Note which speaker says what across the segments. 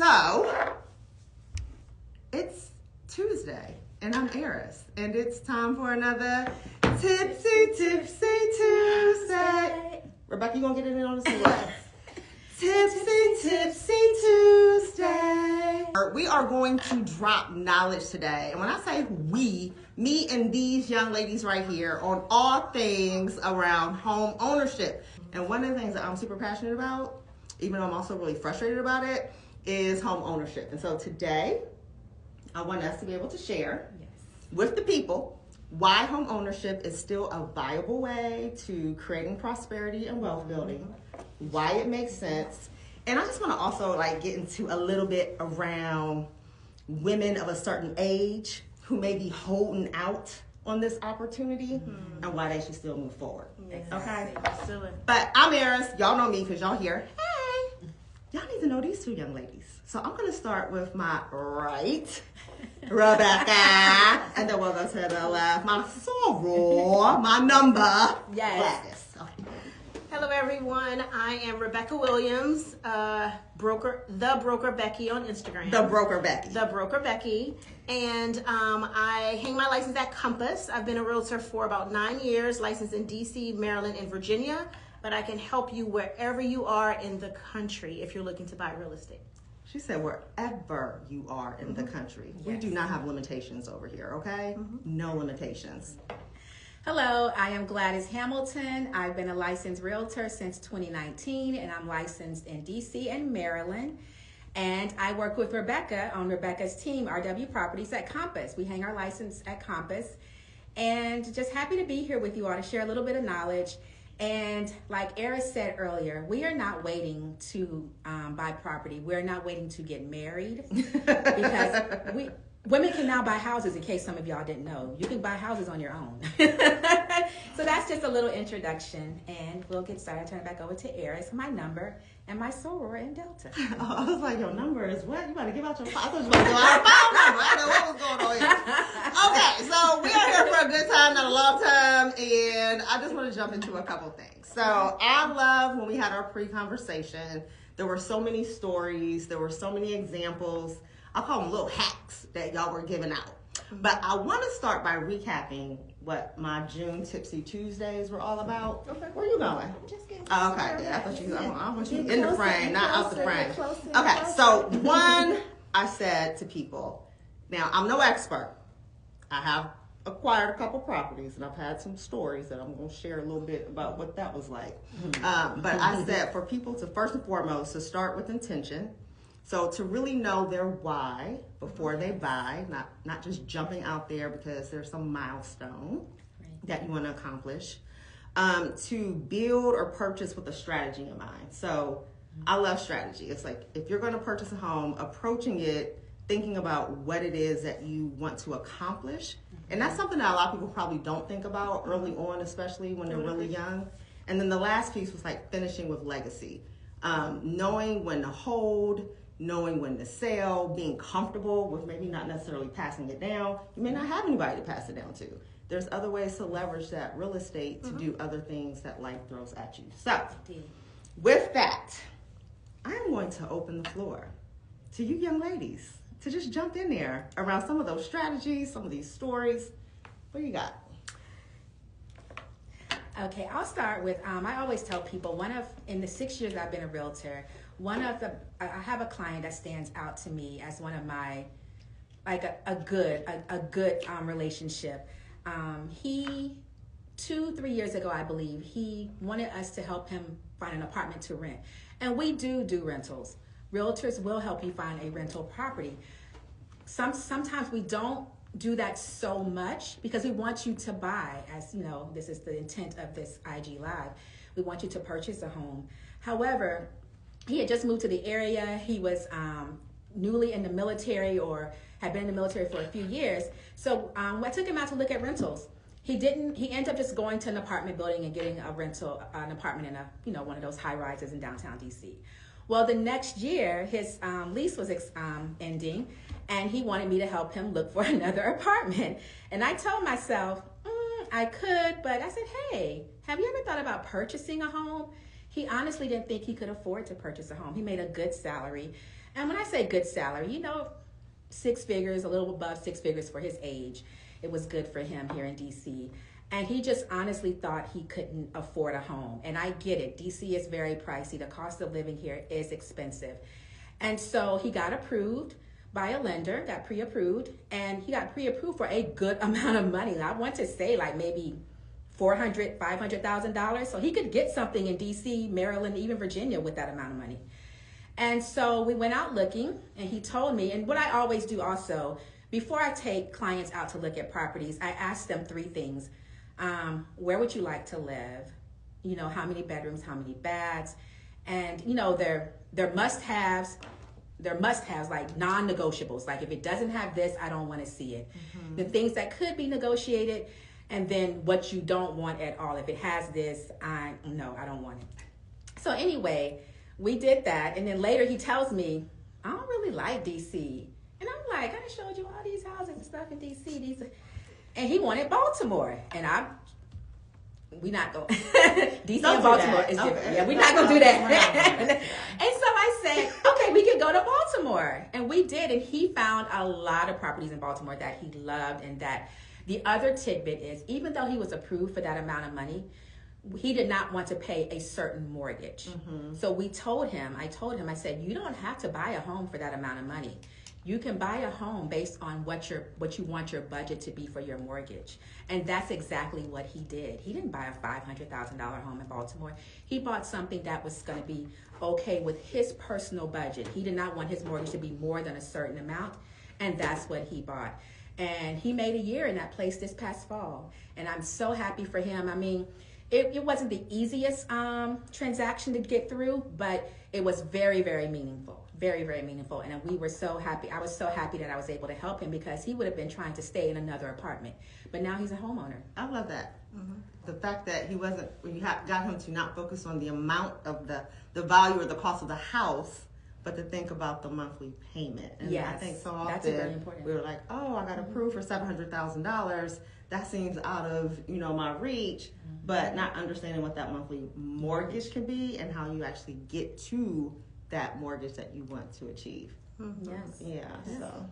Speaker 1: So, it's Tuesday, and I'm Eris, and it's time for another Tipsy Tuesday. Rebecca, you gonna get it in on the floor? Tipsy Tuesday. We are going to drop knowledge today, and when I say we, me and these young ladies right here on all things around home ownership. And one of the things that I'm super passionate about, even though I'm also really frustrated about it, is home ownership. And so today, I want us to be able to share with the people why home ownership is still a viable way to creating prosperity and wealth building, why it makes sense. And I just want to also get into a little bit around women of a certain age who may be holding out on this opportunity and why they should still move forward. Okay? But I'm Eris. Y'all know me because y'all here. Hey! Y'all need to know these two young ladies. So I'm going to start with my right, Rebecca. And then we'll go to the left, my soror, my number, Gladys.
Speaker 2: Hello, everyone. I am Rebecca Williams, the broker Becky on Instagram.
Speaker 1: The broker Becky. And I hang my license at Compass. I've been a realtor for about 9 years, licensed in DC, Maryland, and Virginia. But I can help you wherever you are in the country if you're looking to buy real estate. She said wherever you are in the country. Yes. We do not have limitations over here, okay? No limitations.
Speaker 3: Hello, I am Gladys Hamilton. I've been a licensed realtor since 2019, and I'm licensed in DC and Maryland. And I work with Rebecca on Rebecca's team, RW Properties at Compass. We hang our license at Compass. And just happy to be here with you all to share a little bit of knowledge. And like Eris said earlier, we are not waiting to buy property. We're not waiting to get married because women can now buy houses, in case some of y'all didn't know. You can buy houses on your own. So that's just a little introduction, and we'll get started. Turn it back over to Eris, my number, and my soror in Delta.
Speaker 1: Oh, I was like, your number is what? You better give out your phone. I thought you were going to give out your phone number. I didn't know what was going on here. Okay, so we are here for a good time, not a long time, and I just want to jump into a couple things. So I love when we had our pre-conversation, there were so many stories, there were so many examples. I call them little hacks that y'all were giving out. But I want to start by recapping what my June Tipsy Tuesdays were all about. Okay. Where are you going?
Speaker 3: I'm just getting
Speaker 1: oh, okay. Yeah, I want you in the frame, not out the frame. Okay, so one, I said to people, now I'm no expert. I have acquired a couple properties and I've had some stories that I'm going to share a little bit about what that was like. But I said for people to first and foremost to start with intention. So to really know their why before they buy, not just jumping out there because there's some milestone that you want to accomplish. To build or purchase with a strategy in mind. So I love strategy. It's like if you're going to purchase a home, approaching it, thinking about what it is that you want to accomplish. And that's something that a lot of people probably don't think about early on, especially when they're really young. And then the last piece was finishing with legacy. Knowing when to hold, knowing when to sell, being comfortable with maybe not necessarily passing it down. You may not have anybody to pass it down to. There's other ways to leverage that real estate to do other things that life throws at you. So, with that, I'm going to open the floor to you young ladies to just jump in there around some of those strategies, some of these stories. What do you got?
Speaker 3: Okay, I'll start with, I always tell people, in the 6 years I've been a realtor, I have a client that stands out to me as one of my, a good relationship. He, 2-3 years ago, I believe, he wanted us to help him find an apartment to rent. And we do rentals. Realtors will help you find a rental property. Sometimes we don't do that so much because we want you to buy, as you know, this is the intent of this IG Live. We want you to purchase a home. However, he had just moved to the area. He was newly in the military or had been in the military for a few years. So I took him out to look at rentals. He ended up just going to an apartment building and getting an apartment in one of those high rises in downtown DC. Well, the next year, his lease was ending, and he wanted me to help him look for another apartment. And I told myself, I could, but I said, hey, have you ever thought about purchasing a home? He honestly didn't think he could afford to purchase a home. He made a good salary. And when I say good salary, you know, 6 figures, a little above 6 figures for his age. It was good for him here in DC. And he just honestly thought he couldn't afford a home. And I get it. DC is very pricey. The cost of living here is expensive. And so he got approved by a lender, got pre-approved, and he got pre-approved for a good amount of money. I want to say like maybe $400,000, $500,000. So he could get something in DC, Maryland, even Virginia with that amount of money. And so we went out looking, and he told me, and what I always do also, before I take clients out to look at properties, I ask them 3 things. Where would you like to live? You know, how many bedrooms, how many baths? And, you know, their must-haves, like non-negotiables. Like if it doesn't have this, I don't want to see it. The things that could be negotiated, and then what you don't want at all. If it has this, I don't want it. So anyway, we did that. And then later he tells me, I don't really like DC. And I'm like, I showed you all these houses and stuff in DC. And he wanted Baltimore. And we not going. DC and Baltimore is different. Okay. Yeah, we're not going to do that. And so I said, okay, we can go to Baltimore. And we did. And he found a lot of properties in Baltimore that he loved. And that the other tidbit is, even though he was approved for that amount of money, he did not want to pay a certain mortgage. So I told him, I said, you don't have to buy a home for that amount of money. You can buy a home based on what you want your budget to be for your mortgage. And that's exactly what he did. He didn't buy a $500,000 home in Baltimore. He bought something that was going to be okay with his personal budget. He did not want his mortgage to be more than a certain amount. And that's what he bought. And he made a year in that place this past fall. And I'm so happy for him. I mean, it wasn't the easiest transaction to get through, but it was very, very meaningful. Very, very meaningful. And we were so happy. I was so happy that I was able to help him, because he would have been trying to stay in another apartment. But now he's a homeowner.
Speaker 1: I love that. The fact that he wasn't, when you got him to not focus on the amount of the value or the cost of the house, but to think about the monthly payment. And
Speaker 3: yes,
Speaker 1: I think so often
Speaker 3: that's very important.
Speaker 1: We were like, oh, I got approved for $700,000. That seems out of, my reach, but not understanding what that monthly mortgage can be and how you actually get to that mortgage that you want to achieve.
Speaker 3: Yes.
Speaker 1: Yeah. Yes. So,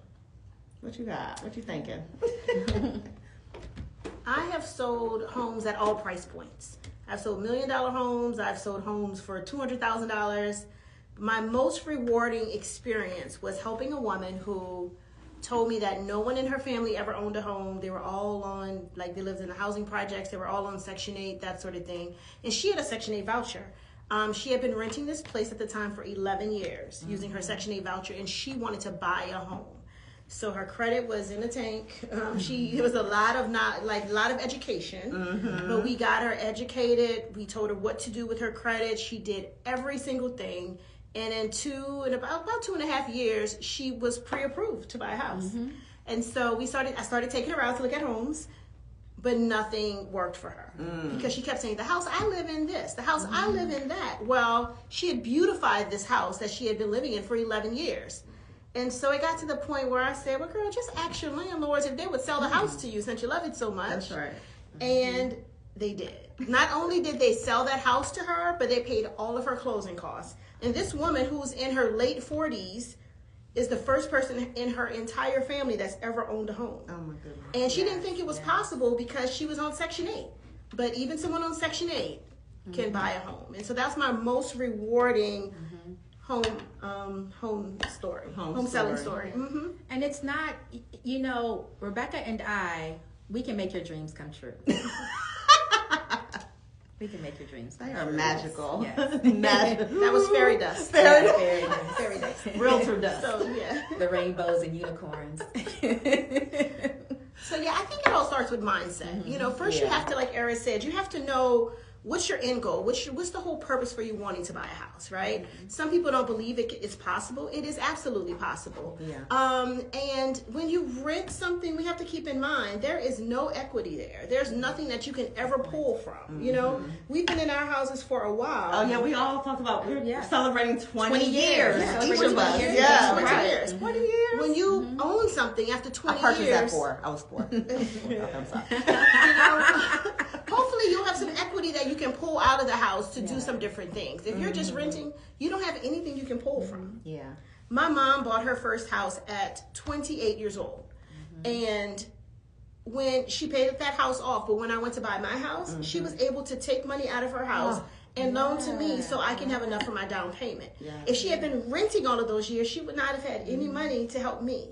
Speaker 1: what you got? What you thinking?
Speaker 2: I have sold homes at all price points. I've sold $1 million homes. I've sold homes for $200,000. My most rewarding experience was helping a woman who told me that no one in her family ever owned a home. They were all on, they lived in the housing projects. They were all on Section 8, that sort of thing. And she had a Section 8 voucher. She had been renting this place at the time for 11 years using her Section 8 voucher, and she wanted to buy a home. So her credit was in the tank. It was a lot of education, but we got her educated. We told her what to do with her credit. She did every single thing. And in about 2.5 years, she was pre-approved to buy a house. And so I started taking her out to look at homes, but nothing worked for her because she kept saying, the house I live in this, the house I live in that. Well, she had beautified this house that she had been living in for 11 years. And so it got to the point where I said, well, girl, just ask your landlords if they would sell the house to you since you love it so much.
Speaker 1: That's right.
Speaker 2: And they did. Not only did they sell that house to her, but they paid all of her closing costs. And this woman, who's in her late 40s, is the first person in her entire family that's ever owned a home.
Speaker 1: Oh my goodness.
Speaker 2: And she didn't think it was possible because she was on Section 8. But even someone on Section 8 can buy a home. And so that's my most rewarding home selling story.
Speaker 3: And it's not, Rebecca and I, we can make your dreams come true. We can make your dreams come true.
Speaker 1: They are magical.
Speaker 3: Yes.
Speaker 2: Magical. That was fairy dust.
Speaker 3: Fairy dust.
Speaker 1: Realtor dust.
Speaker 2: So, yeah.
Speaker 3: The rainbows and unicorns.
Speaker 2: So, yeah, I think it all starts with mindset. First you have to, like Erin said, you have to know what's your end goal? What's the whole purpose for you wanting to buy a house, right? Some people don't believe it's possible. It is absolutely possible.
Speaker 1: Yeah.
Speaker 2: And when you rent something, we have to keep in mind, there is no equity there. There's nothing that you can ever pull from. We've been in our houses for a while.
Speaker 1: Oh, yeah, we all talked about, we're celebrating 20 years.
Speaker 3: Yeah.
Speaker 1: Each of us.
Speaker 2: Yeah, 20
Speaker 1: right.
Speaker 2: years. 20 years. When you own something after 20
Speaker 1: I
Speaker 2: years.
Speaker 1: purchased at 4. I was 4. I'm sorry.
Speaker 2: Hopefully you'll have some equity that you can pull out of the house to do some different things. If you're just renting, you don't have anything you can pull from.
Speaker 1: Yeah.
Speaker 2: My mom bought her first house at 28 years old. And when she paid that house off, but when I went to buy my house, she was able to take money out of her house and loan to me so I can have enough for my down payment. If she had been renting all of those years, she would not have had any money to help me.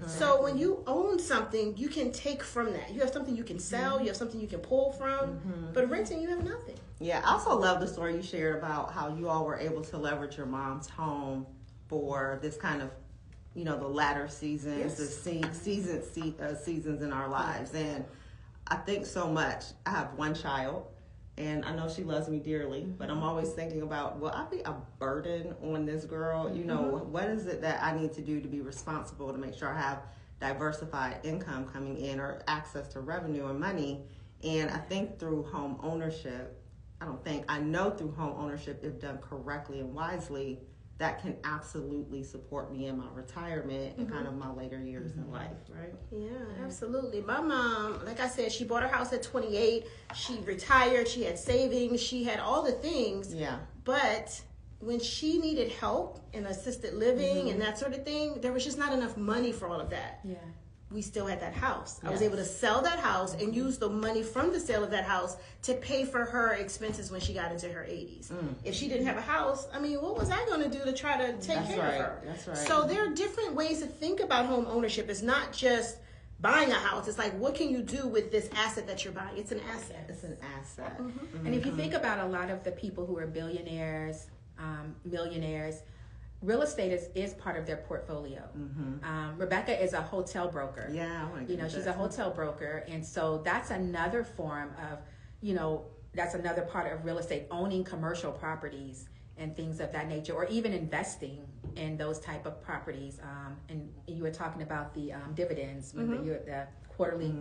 Speaker 2: So when you own something, you can take from that. You have something you can sell, you have something you can pull from, but renting, you have nothing.
Speaker 1: Yeah, I also love the story you shared about how you all were able to leverage your mom's home for this kind of, you know, the latter seasons, the seasons in our lives. And I think so much. I have one child, and I know she loves me dearly, but I'm always thinking about, will I be a burden on this girl? You know, what is it that I need to do to be responsible to make sure I have diversified income coming in or access to revenue and money? And I think through home ownership, I know through home ownership, if done correctly and wisely, that can absolutely support me in my retirement and kind of my later years in life, right?
Speaker 2: Yeah, absolutely. My mom, like I said, she bought her house at 28. She retired. She had savings. She had all the things.
Speaker 1: Yeah.
Speaker 2: But when she needed help in assisted living and that sort of thing, there was just not enough money for all of that.
Speaker 3: Yeah.
Speaker 2: We still had that house. I was able to sell that house and use the money from the sale of that house to pay for her expenses when she got into her 80s. If she didn't have a house, I mean, what was I going to do to try to take care of her?
Speaker 1: That's right.
Speaker 2: So there are different ways to think about home ownership. It's not just buying a house. It's like, what can you do with this asset that you're buying? It's an asset.
Speaker 1: It's an asset.
Speaker 3: And if you think about a lot of the people who are billionaires, millionaires, real estate is part of their portfolio. Rebecca is a hotel broker.
Speaker 1: Yeah, I want to
Speaker 3: she's a hotel broker, and so that's another form of, that's another part of real estate, owning commercial properties and things of that nature, or even investing in those type of properties. And you were talking about the dividends, when the quarterly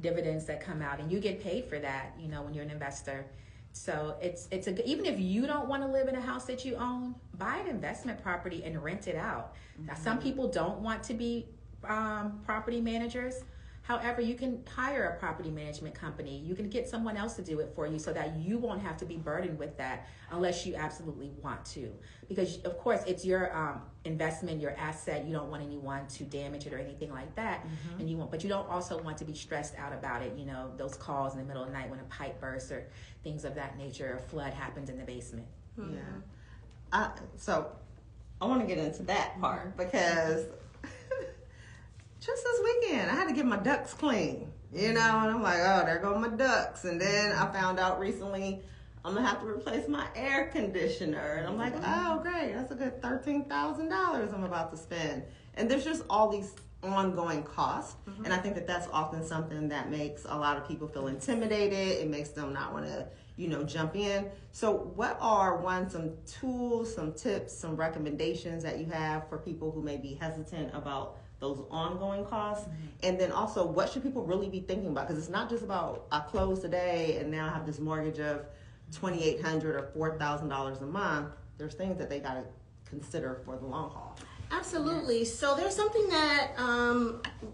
Speaker 3: dividends that come out, and you get paid for that, when you're an investor. So even if you don't want to live in a house that you own, buy an investment property and rent it out. Now, some people don't want to be property managers. However, you can hire a property management company. You can get someone else to do it for you so that you won't have to be burdened with that unless you absolutely want to. Because, of course, it's your investment, your asset. You don't want anyone to damage it or anything like that. But you don't also want to be stressed out about it. Those calls in the middle of the night when a pipe bursts or things of that nature, a flood happens in the basement.
Speaker 1: Yeah. So I want to get into that part because just this weekend, I had to get my ducts clean, and I'm like, oh, there go my ducts. And then I found out recently I'm going to have to replace my air conditioner. And I'm like, oh, great, that's a good $13,000 I'm about to spend. And there's just all these ongoing costs. And I think that that's often something that makes a lot of people feel intimidated. It makes them not want to, jump in. So what are some tools, some tips, some recommendations that you have for people who may be hesitant about those ongoing costs? And then also, what should people really be thinking about? Because it's not just about, I closed today and now I have this mortgage of $2,800 or $4,000 a month. There's things that they got to consider for the long haul.
Speaker 2: Absolutely. So there's something that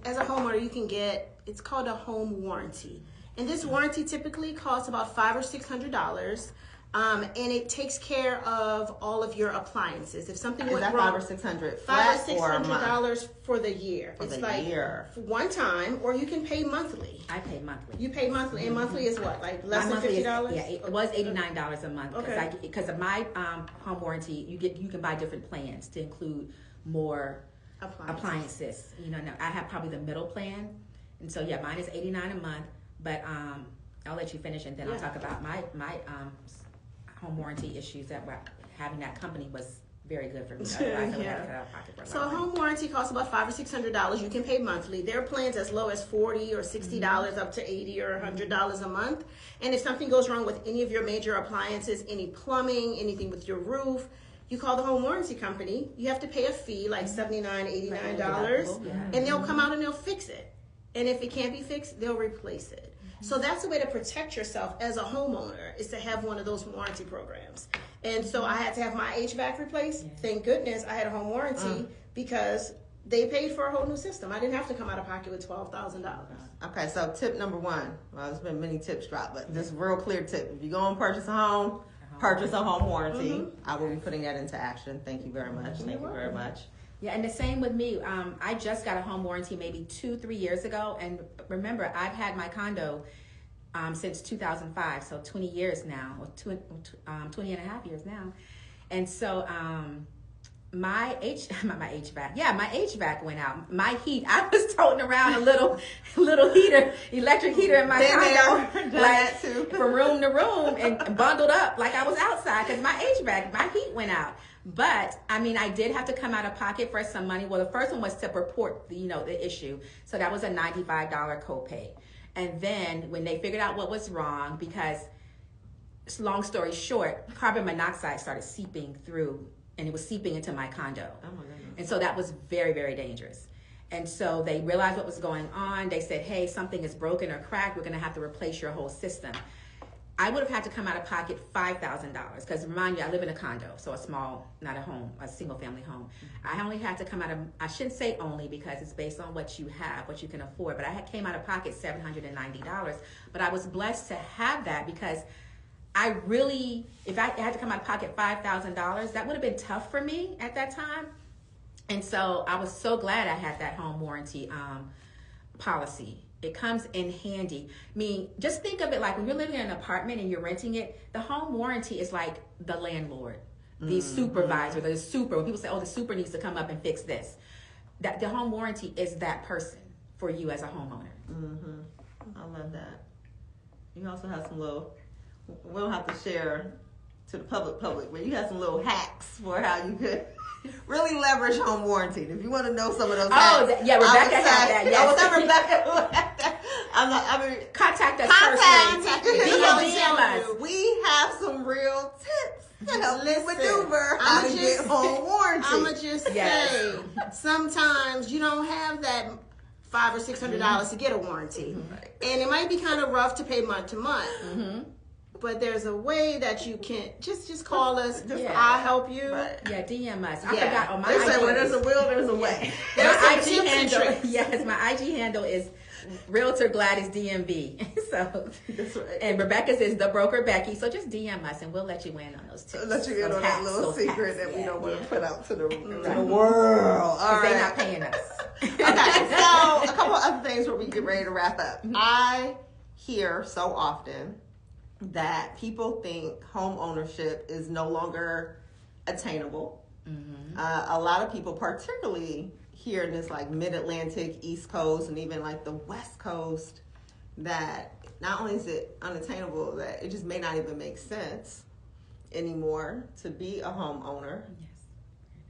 Speaker 2: as a homeowner you can get. It's called a home warranty. And this warranty typically costs about $500 or $600. And it takes care of all of your appliances. If something went wrong,
Speaker 1: $500 or $600
Speaker 2: $500 or $600 for the year.
Speaker 1: For
Speaker 2: it's
Speaker 1: the
Speaker 2: like
Speaker 1: year.
Speaker 2: One time, or you can pay monthly.
Speaker 3: I pay monthly.
Speaker 2: You pay monthly, and monthly is what, like less than $50?
Speaker 3: It was $89 a month.
Speaker 2: Okay.
Speaker 3: Because of my home warranty, you can buy different plans to include more appliances. Now I have probably the middle plan, and so mine is $89 a month. But I'll let you finish, and then I'll talk about my home warranty issues that having that company was very good for me. So
Speaker 2: a home warranty costs about $500 or $600. You can pay monthly. There are plans as low as $40 or $60 up to $80 or $100 a month. And if something goes wrong with any of your major appliances, any plumbing, anything with your roof, you call the home warranty company. You have to pay a fee like $79, $89, and they'll come out and they'll fix it. And if it can't be fixed, they'll replace it. So that's a way to protect yourself as a homeowner, is to have one of those warranty programs. And so I had to have my HVAC replaced. Thank goodness I had a home warranty because they paid for a whole new system. I didn't have to come out of pocket with $12,000.
Speaker 1: Okay, so tip number one. Well, there's been many tips dropped, but this real clear tip. If you're going to purchase a home, purchase a home warranty. I will be putting that into action. Thank you very much. Thank you very much.
Speaker 3: Yeah, and the same with me. I just got a home warranty maybe 2-3 years ago, and remember, I've had my condo since 2005, so 20 years now, or 20 and a half years now. And so my HVAC went out. My heat, I was toting around a little heater, electric heater in my condo, like from room to room, and bundled up like I was outside because my heat went out. But I mean, I did have to come out of pocket for some money. Well, the first one was to report the issue, so that was a $95 copay. And then when they figured out what was wrong, because long story short, carbon monoxide started seeping through, and it was seeping into my condo.
Speaker 1: Oh my goodness.
Speaker 3: And so that was very, very dangerous. And so they realized what was going on. They said, hey, something is broken or cracked. We're going to have to replace your whole system. I would have had to come out of pocket $5,000 because, remind you, I live in a condo, so a small, not a home, a single family home. I only had to come out of, I shouldn't say only because it's based on what you have, what you can afford, but I came out of pocket $790. But I was blessed to have that because I really, if I had to come out of pocket $5,000, that would have been tough for me at that time. And so I was so glad I had that home warranty policy. It comes in handy. I mean, just think of it like when you're living in an apartment and you're renting it, the home warranty is like the landlord, the supervisor, the super. When people say, oh, the super needs to come up and fix this, that the home warranty is that person for you as a homeowner.
Speaker 1: Mm-hmm. I love that. You also have some little, we don't have to share to the public, but you have some little hacks for how you could really leverage home warranty. If you want to know some of those hacks.
Speaker 3: Yeah, Rebecca had that. Yes.
Speaker 1: I was saying Rebecca.
Speaker 3: Contact us personally. DM us.
Speaker 1: We have some real tips to help you maneuver how to get home warranty.
Speaker 2: I'ma just say, sometimes you don't have that $500 or $600 to get a warranty, and it might be kind of rough to pay month to month. But there's a way that you can just call us. I'll help you.
Speaker 3: Right. Yeah, DM us. I forgot. Oh, my
Speaker 1: they say when there's a will, there's a way.
Speaker 2: There's
Speaker 3: my
Speaker 2: IG
Speaker 3: handle. Yes, my IG handle is Realtor Gladys DMV. So,
Speaker 1: that's right.
Speaker 3: And Rebecca's is the broker Becky. So just DM us and we'll let you in on those tips.
Speaker 1: Let you in on that little secret that we don't want to put out to the world.
Speaker 3: All right. They're not paying us.
Speaker 1: Okay, so a couple other things where we get ready to wrap up. I hear so often that people think home ownership is no longer attainable. A lot of people, particularly here in this like mid-Atlantic, East Coast, and even like the West Coast, that not only is it unattainable, that it just may not even make sense anymore to be a homeowner.
Speaker 3: Yes.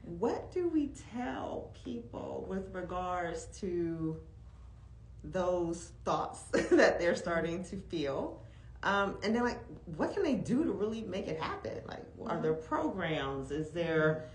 Speaker 1: What do we tell people with regards to those thoughts that they're starting to feel? And then, like, what can they do to really make it happen? Like, are there programs? Is there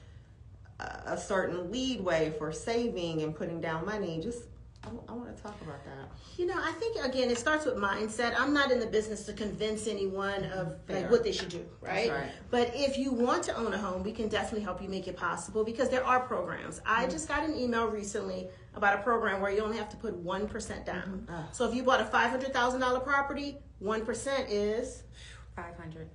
Speaker 1: a certain leadway for saving and putting down money? Just, I want to talk about that.
Speaker 2: You know, I think, again, it starts with mindset. I'm not in the business to convince anyone of like what they should do, right?
Speaker 1: That's right.
Speaker 2: But if you want to own a home, we can definitely help you make it possible because there are programs. I just got an email recently about a program where you only have to put 1% down. So if you bought a $500,000 property, 1% is
Speaker 3: $500.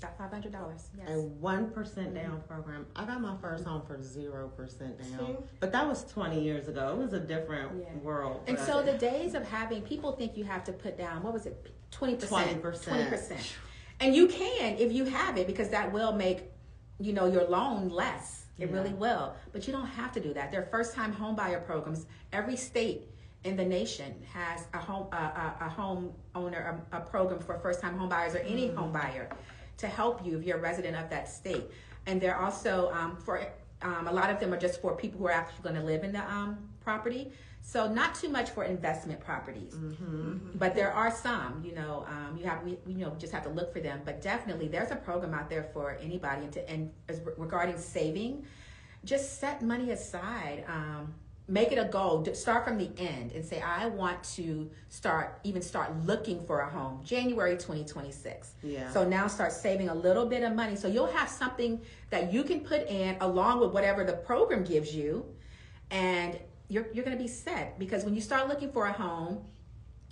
Speaker 3: Got $500. Yes.
Speaker 1: A 1% down program. I got my first home for 0% down, but that was 20 years ago. It was a different world.
Speaker 3: And so the days of having people think you have to put down, what was it, 20%? 20%. And you can if you have it, because that will make your loan less. It really will. But you don't have to do that. There are first-time home buyer programs. Every state in the nation has a home owner, a program for first-time home buyers or any home buyer to help you if you're a resident of that state. And they're also for a lot of them are just for people who are actually going to live in the property. So not too much for investment properties, but there are some. We just have to look for them. But definitely, there's a program out there for anybody. And as regarding saving, just set money aside. Make it a goal. Start from the end and say, I want to start looking for a home January 2026. So now start saving a little bit of money. So you'll have something that you can put in along with whatever the program gives you, and you're going to be set. Because when you start looking for a home,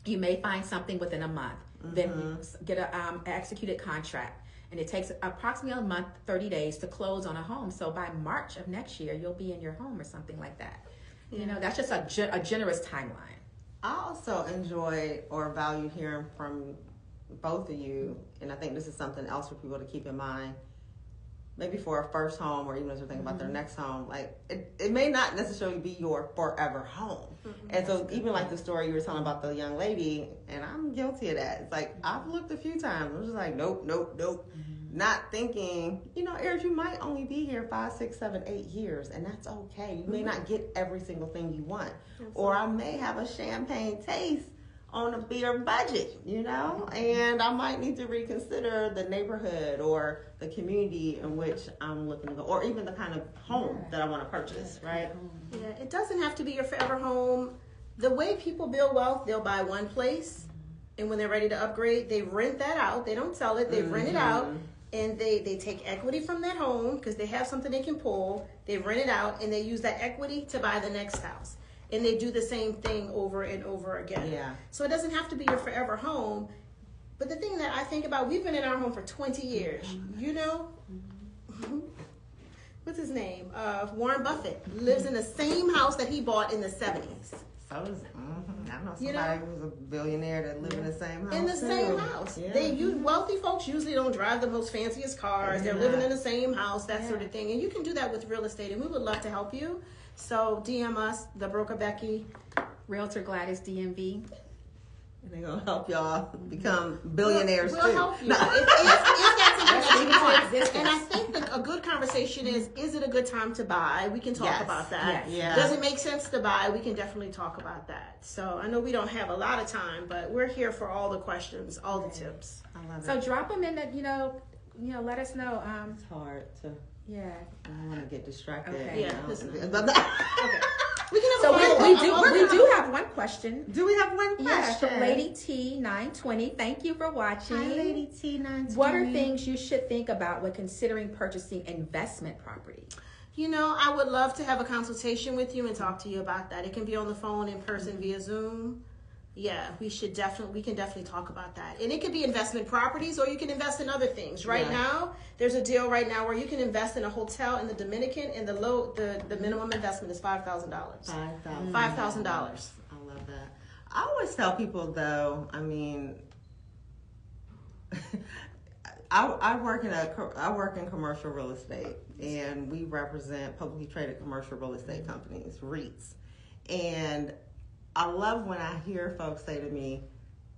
Speaker 3: you may find something within a month. Then get an executed contract. And it takes approximately a month, 30 days to close on a home. So by March of next year, you'll be in your home or something like that. You know, that's just a generous timeline.
Speaker 1: I also enjoy or value hearing from both of you, and I think this is something else for people to keep in mind. Maybe for a first home, or even as they're thinking about their next home, like it may not necessarily be your forever home. And so even like the story you were telling about the young lady, and I'm guilty of that. It's like I've looked a few times. I'm just like, nope. Not thinking, you know, Eric, you might only be here 5, 6, 7, 8 years, and that's okay. You may not get every single thing you want. Or I may have a champagne taste on a beer budget, you know, and I might need to reconsider the neighborhood or the community in which I'm looking to go, or even the kind of home that I want to purchase, right?
Speaker 2: Yeah, it doesn't have to be your forever home. The way people build wealth, they'll buy one place, and when they're ready to upgrade, they rent that out. They don't sell it, they rent it out, and they take equity from that home because they have something they can pull. They rent it out, and they use that equity to buy the next house. And they do the same thing over and over again.
Speaker 1: Yeah.
Speaker 2: So it doesn't have to be your forever home. But the thing that I think about, we've been in our home for 20 years. You know? What's his name? Warren Buffett lives in the same house that he bought in the 70s.
Speaker 1: So does, I know somebody who's a billionaire that live in the same house.
Speaker 2: In the same house.
Speaker 1: Yeah.
Speaker 2: Wealthy folks usually don't drive the most fanciest cars. They're living in the same house, that sort of thing. And you can do that with real estate, and we would love to help you. So DM us, the broker Becky,
Speaker 3: Realtor Gladys, DMV.
Speaker 1: And they're going to help y'all become billionaires
Speaker 2: we'll
Speaker 1: too.
Speaker 2: help you. If that's interesting. And I think that a good conversation is it a good time to buy? We can talk about that.
Speaker 1: Yeah.
Speaker 2: Does it make sense to buy? We can definitely talk about that. So I know we don't have a lot of time, but we're here for all the questions, all the tips.
Speaker 1: I love it.
Speaker 3: So drop them in the, you know, let us know.
Speaker 1: It's hard to.
Speaker 3: Yeah.
Speaker 1: I don't want to get distracted.
Speaker 3: Okay.
Speaker 2: Yeah,
Speaker 1: You
Speaker 2: listen.
Speaker 1: know?
Speaker 2: Okay. We can have
Speaker 3: So
Speaker 2: a
Speaker 3: we do have one question.
Speaker 1: Do we have one
Speaker 3: Yeah,
Speaker 1: question?
Speaker 3: from Lady T 920. Thank you for watching.
Speaker 1: Hi, Lady T 920.
Speaker 3: What are things you should think about when considering purchasing investment property?
Speaker 2: You know, I would love to have a consultation with you and talk to you about that. It can be on the phone, in person, via Zoom. Yeah, we can definitely talk about that. And it could be investment properties, or you can invest in other things. Right now, there's a deal right now where you can invest in a hotel in the Dominican, and the minimum investment is $5,000. $5,000.
Speaker 1: I love that. I always tell people though, I mean, I work in commercial real estate, and we represent publicly traded commercial real estate companies, REITs. And I love when I hear folks say to me,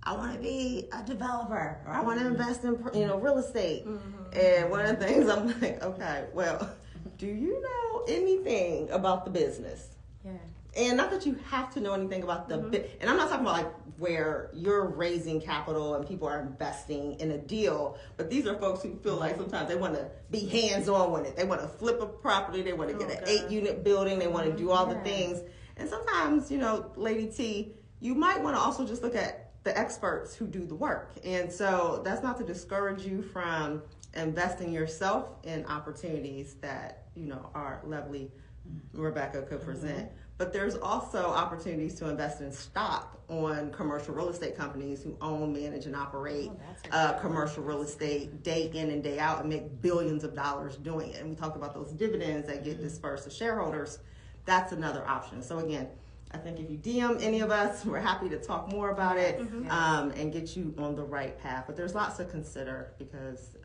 Speaker 1: I want to be a developer, or I want to invest in, real estate. And one of the things I'm like, okay, well, do you know anything about the business?
Speaker 3: Yeah.
Speaker 1: And not that you have to know anything about the and I'm not talking about like where you're raising capital and people are investing in a deal, but these are folks who feel like sometimes they want to be hands-on with it. They want to flip a property, they want to get an 8-unit building, they want to do all the things. And sometimes, Lady T, you might want to also just look at the experts who do the work. And so that's not to discourage you from investing yourself in opportunities that, our lovely Rebecca could present. But there's also opportunities to invest in stock on commercial real estate companies who own, manage, and operate commercial real estate day in and day out and make billions of dollars doing it. And we talked about those dividends that get dispersed to shareholders. That's another option. So again, I think if you DM any of us, we're happy to talk more about it and get you on the right path. But there's lots to consider because,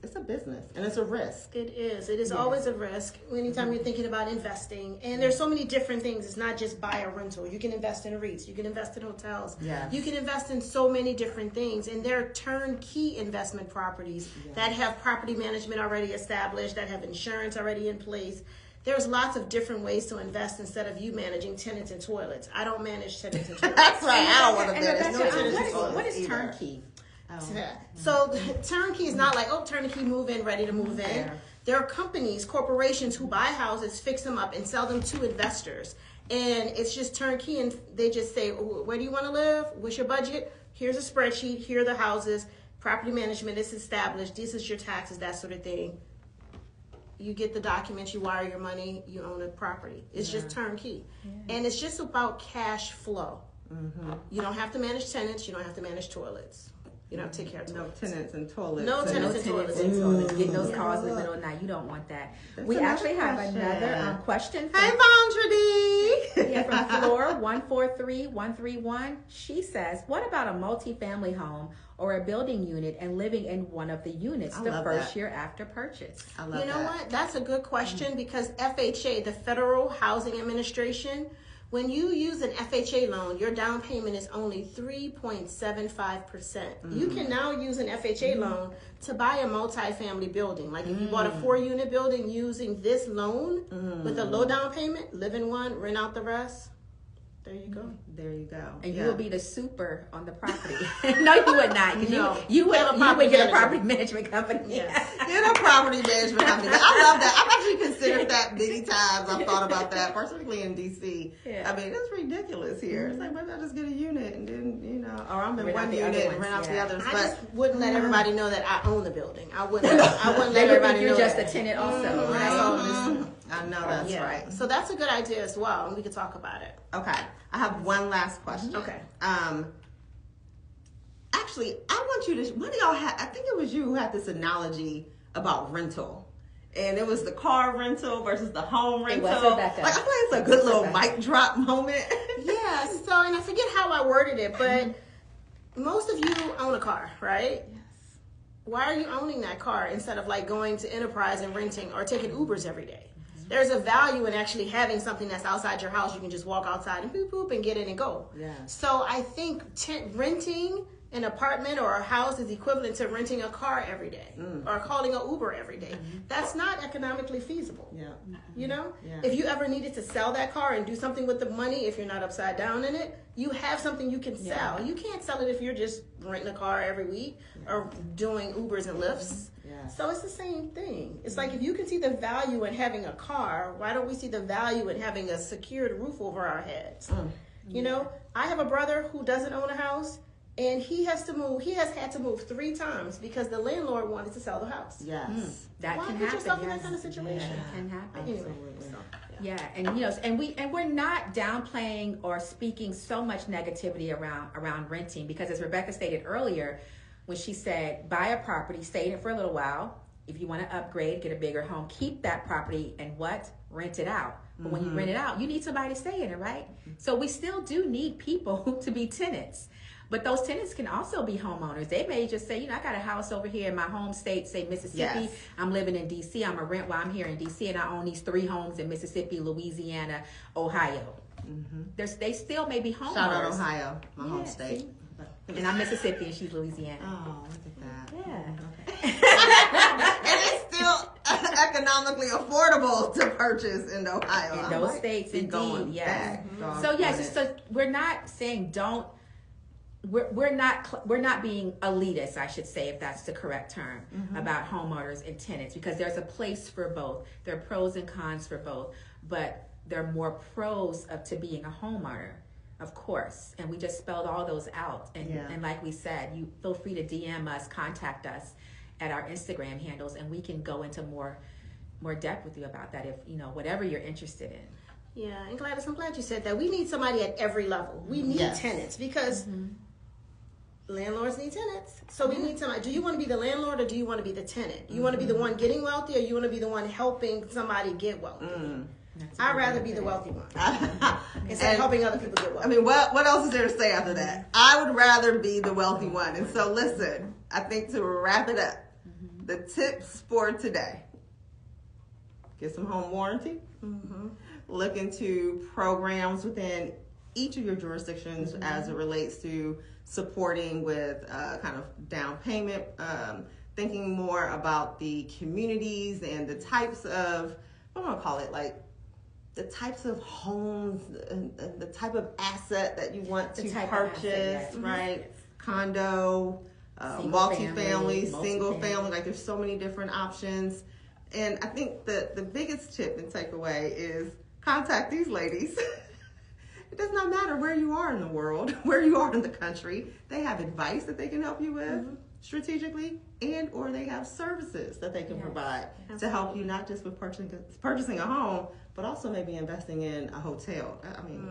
Speaker 1: it's a business and it's a risk.
Speaker 2: It is. It is always a risk anytime you're thinking about investing. And there's so many different things. It's not just buy or rental. You can invest in REITs. You can invest in hotels.
Speaker 1: Yes.
Speaker 2: You can invest in so many different things. And there are turnkey investment properties that have property management already established, that have insurance already in place. There's lots of different ways to invest instead of you managing tenants and toilets. I don't manage tenants and toilets.
Speaker 1: That's right. I don't want to manage tenants and toilets.
Speaker 3: What is turnkey?
Speaker 2: So turnkey is not like, turnkey move in, ready to move in. There are companies, corporations who buy houses, fix them up, and sell them to investors. And it's just turnkey, and they just say, where do you want to live? What's your budget? Here's a spreadsheet. Here are the houses. Property management is established. This is your taxes, that sort of thing. You get the documents, you wire your money, you own a property. It's just turnkey. And it's just about cash flow. You don't have to manage tenants, you don't have to manage toilets. take care of toilets.
Speaker 1: No tenants and toilets.
Speaker 2: No tenants and toilets.
Speaker 3: Getting those calls in the middle of the night. You don't want that.
Speaker 1: That's
Speaker 3: we
Speaker 1: another
Speaker 3: actually have
Speaker 1: question.
Speaker 3: another question.
Speaker 1: Hey, Vondra.
Speaker 3: Yeah, from Flora 143131. She says, "What about a multifamily home or a building unit and living in one of the units the first year after purchase?"
Speaker 1: I love
Speaker 2: You know
Speaker 1: that.
Speaker 2: what? That's a good question because FHA, the Federal Housing Administration, when you use an FHA loan, your down payment is only 3.75%. You can now use an FHA loan to buy a multifamily building. Like if you bought a 4-unit building using this loan with a low down payment, live in one, rent out the rest. There you go.
Speaker 1: There you go.
Speaker 3: And you will be the super on the property. No, you would not.
Speaker 2: No.
Speaker 3: You would get a property
Speaker 2: manager.
Speaker 3: management company.
Speaker 2: Yes.
Speaker 1: Get a property management company. I love that. I've actually considered that many times. I've thought about that, particularly in DC.
Speaker 3: Yeah.
Speaker 1: I mean, it's ridiculous here. It's like, maybe I'll just get a unit and then, or I'm in
Speaker 3: Rent out
Speaker 1: one
Speaker 3: the
Speaker 1: unit
Speaker 3: other
Speaker 1: and rent out
Speaker 3: ones,
Speaker 1: the
Speaker 3: yeah.
Speaker 1: others.
Speaker 2: I
Speaker 1: But
Speaker 2: just wouldn't let everybody know that I own the building. I wouldn't
Speaker 3: They
Speaker 2: let
Speaker 3: would
Speaker 2: everybody
Speaker 3: think you're
Speaker 2: know
Speaker 3: just
Speaker 2: that.
Speaker 3: a tenant also,
Speaker 2: That's
Speaker 3: right?
Speaker 2: all it is.
Speaker 1: I know that's
Speaker 2: Yeah.
Speaker 1: right.
Speaker 2: So that's a good idea as well, and we could talk about it.
Speaker 1: Okay. I have one last question.
Speaker 2: Okay.
Speaker 1: Actually, I want you to, one of y'all had, I think it was you who had this analogy about rental. And it was the car rental versus the home rental.
Speaker 3: was Rebecca.
Speaker 1: Like, I feel like it's a good little mic drop moment.
Speaker 2: Yeah, so, and I forget how I worded it, but most of you own a car, right?
Speaker 1: Yes.
Speaker 2: Why are you owning that car instead of like going to Enterprise and renting or taking Ubers every day? There's a value in actually having something that's outside your house. You can just walk outside and boop, boop, and get in and go.
Speaker 1: Yeah.
Speaker 2: So I think renting an apartment or a house is equivalent to renting a car every day or calling an Uber every day. That's not economically feasible.
Speaker 1: Yeah.
Speaker 2: You know,
Speaker 1: Yeah.
Speaker 2: if you ever needed to sell that car and do something with the money, if you're not upside down in it, you have something you can sell. You can't sell it if you're just renting a car every week or doing Ubers and Lyfts.
Speaker 1: Yeah.
Speaker 2: So it's the same thing. It's like if you can see the value in having a car, why don't we see the value in having a secured roof over our heads? You know, I have a brother who doesn't own a house, and he has to move. He has had to move 3 times because the landlord wanted to sell the house.
Speaker 1: Yes.
Speaker 3: That
Speaker 2: Why
Speaker 3: can
Speaker 2: put
Speaker 3: happen.
Speaker 2: yourself in that
Speaker 3: yes.
Speaker 2: kind of situation?
Speaker 3: Yeah, it can happen.
Speaker 2: Anyway,
Speaker 1: Absolutely.
Speaker 2: so,
Speaker 3: Yeah, and we're not downplaying or speaking so much negativity around renting because, as Rebecca stated earlier, when she said buy a property, stay in it for a little while. If you want to upgrade, get a bigger home, keep that property and rent it out. But when you rent it out, you need somebody to stay in it, right? So we still do need people to be tenants. But those tenants can also be homeowners. They may just say, I got a house over here in my home state, say Mississippi.
Speaker 1: Yes.
Speaker 3: I'm living in D.C. I'm a rent while I'm here in D.C. and I own these 3 homes in Mississippi, Louisiana, Ohio. They still may be homeowners.
Speaker 1: Shout out Ohio, my home
Speaker 3: Yeah,
Speaker 1: state.
Speaker 3: see? And I'm Mississippi and she's Louisiana.
Speaker 1: Oh, look at that.
Speaker 3: Yeah.
Speaker 1: And it's still economically affordable to purchase in Ohio.
Speaker 3: In those states, indeed, yes. So yes, so we're not saying we're not being elitist, I should say, if that's the correct term, about homeowners and tenants, because there's a place for both. There are pros and cons for both, but there are more pros to being a homeowner, of course, and we just spelled all those out. And like we said, you feel free to DM us, contact us at our Instagram handles, and we can go into more depth with you about that if whatever you're interested in.
Speaker 2: Yeah, and Gladys, I'm glad you said that. We need somebody at every level. We need tenants because landlords need tenants. So we need somebody. Do you want to be the landlord or do you want to be the tenant? You want to be the one getting wealthy or you want to be the one helping somebody get wealthy? I'd rather be the wealthy one instead of helping other people get wealthy.
Speaker 1: I mean, what else is there to say after that? I would rather be the wealthy one. And so listen, I think to wrap it up, the tips for today: get some home warranty. Look into programs within each of your jurisdictions as it relates to supporting with kind of down payment, thinking more about the communities and the types of, what am I gonna call it, like the types of homes and the type of asset that you want to purchase, right? Condo, multifamily, single family, like there's so many different options. And I think the biggest tip and takeaway is contact these ladies. It does not matter where you are in the world, where you are in the country. They have advice that they can help you with strategically, and or they have services that they can provide to help you not just with purchasing a home, but also maybe investing in a hotel. I mean,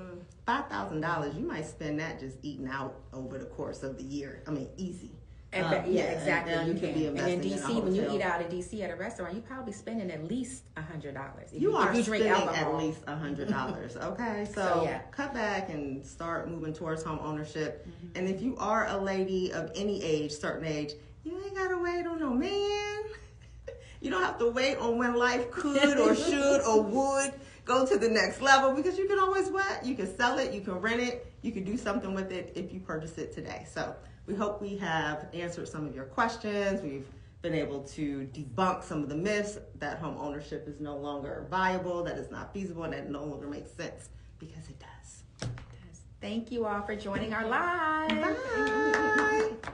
Speaker 1: $5,000, you might spend that just eating out over the course of the year. I mean, easy.
Speaker 3: Exactly.
Speaker 1: And
Speaker 3: You
Speaker 1: you could
Speaker 3: can.
Speaker 1: be
Speaker 3: And in
Speaker 1: investing in a
Speaker 3: DC, when you
Speaker 1: hotel.
Speaker 3: eat out in DC at a restaurant, you probably spending at least $100.
Speaker 1: You are
Speaker 3: if you drink
Speaker 1: spending
Speaker 3: alcohol.
Speaker 1: at least $100. Okay, so cut back and start moving towards home ownership. Mm-hmm. And if you are a lady of any age, certain age, you ain't gotta wait on no man. You don't have to wait on when life could or should or would go to the next level, because you can always what? You can sell it, you can rent it, you can do something with it if you purchase it today. So we hope we have answered some of your questions. We've been able to debunk some of the myths that home ownership is no longer viable, that it's not feasible, and that it no longer makes sense, because it does.
Speaker 3: Thank you all for joining our live.
Speaker 1: Bye.